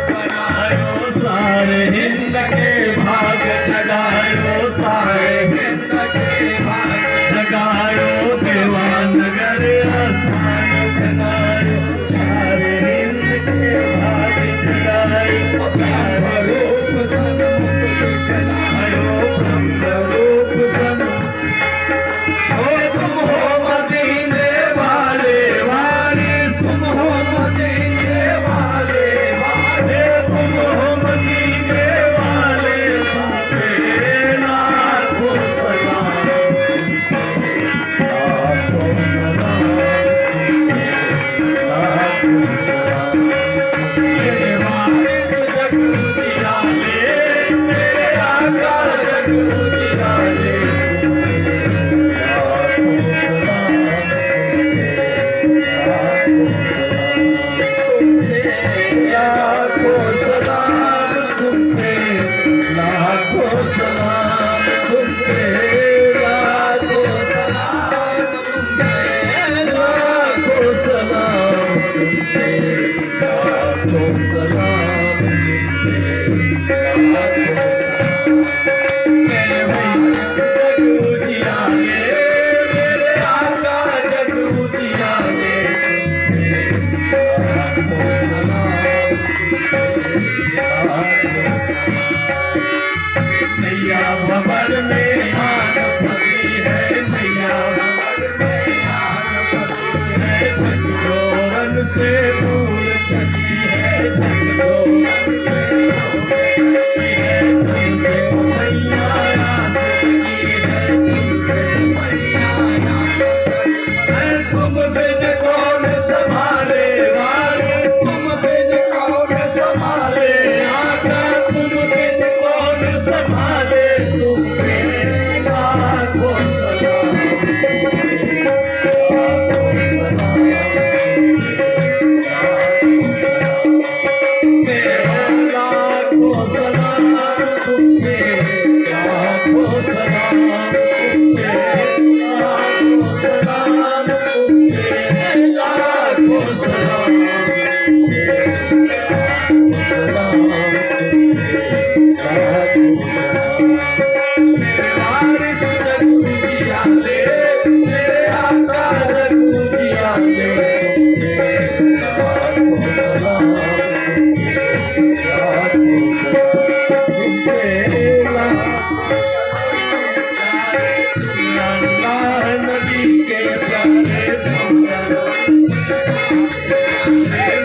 बनायो सारे हिंद के भाग जगायो, सारे हिंद के भाग जगायो, देवानगर आस्थान बनायो, सारे हिंद के भाग जगायो, ब्रह्मरूप सन्मुख दिखलायो, ब्रह्मरूप सन्मुख। ओ तुम हो मदीने वाले वारिस, तुम हो मदीने वाले वारिस, तुम हो मदीने वाले वाले, लाखों सलाम, लाखों सलाम, लाखों सलाम। मेरे वारिस जग उजियाले, मेरे आका जग उजियाले, लाखों सलाम तुम पे, लाखों सलाम तुम पे, लाखों सलाम तुम पे, लाखों सलाम तुम पे, लाखों सलाम तुम पे, लाखों। मेरे वारिस जग उजियाले, मेरे आका जग उजियाले, लाखों सलाम। मैया भंवर में आन फंसी है, मैया भंवर में आन फंसी है, झकझोरन से भूल चली है, झकझोरन से भूल चली है, तुमसे मैया आस लगी है, तुमसे मैया आस लगी है। तुम बिन कौन संभाले वारे, तुम बिन कौन संभाले आका, तुम बिन कौन संभाले, तुम पे लाखों सलाम, लाखों सलाम तुम पे, लाखों सलाम तुम पे, लाखों सलाम तुम पे, लाखों सलाम तुम पे, लाखों सलाम तुम पे, लाखों सलाम। मेरे वारिस जग उजियाले, मेरे आका जग उजियाले, तुम पे लाखों सलाम तुम पे, लाखों सलाम तुम पे, लाखों। अल्लाह नबी के प्यारे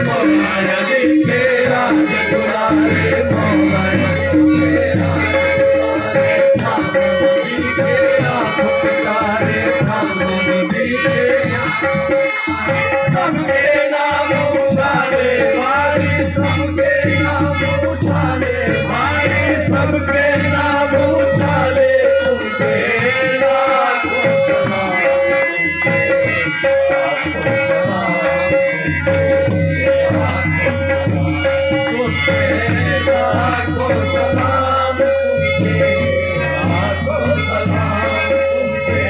मौला अली के राज दुलारे, मौला अली के राज दुलारे, थामो नबी के आँख पुकारे, थामो नबी के आँख पुकारे, सबके नाम उछाले वारिस, सबके नाम उछाले वारिस, सबके नाम उछाले, तुम पे लाखों सलाम, तुम पे लाखों सलाम, तुम पे लाखों सलाम, तुम पे लाखों सलाम, तुम पे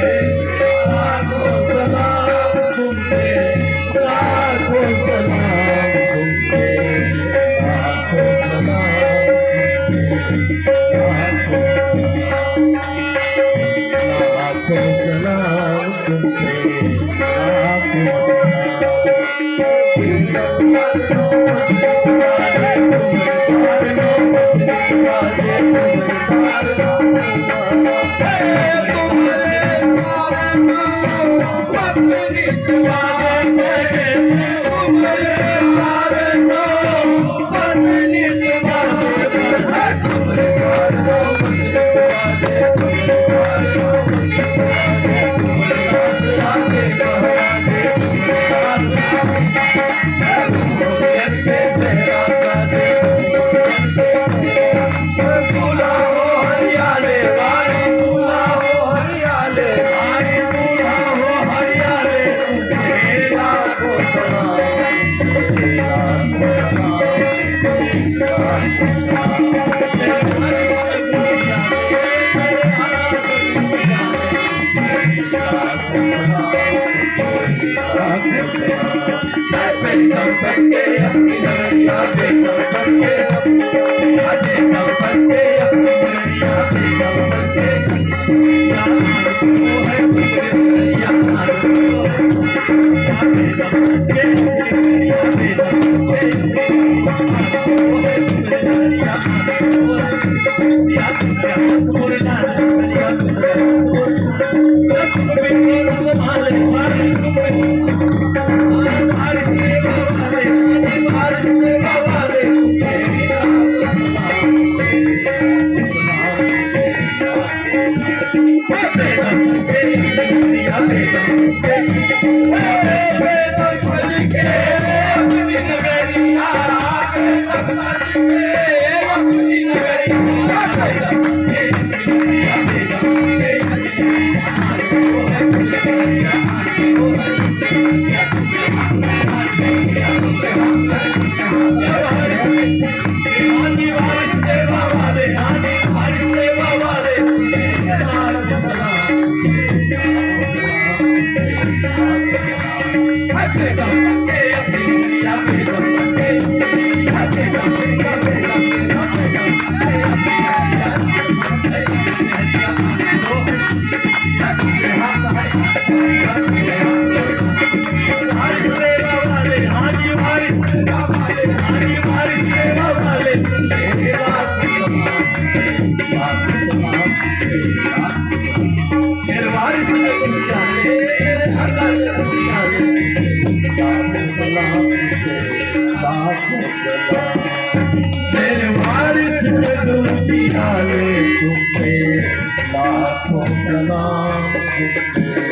लाखों सलाम, तुम पे लाखों सलाम, तुम पे लाखों सलाम, तुम पे लाखों मेरे वारिस दूती आले तुम पे लाखों सलाम तुम पे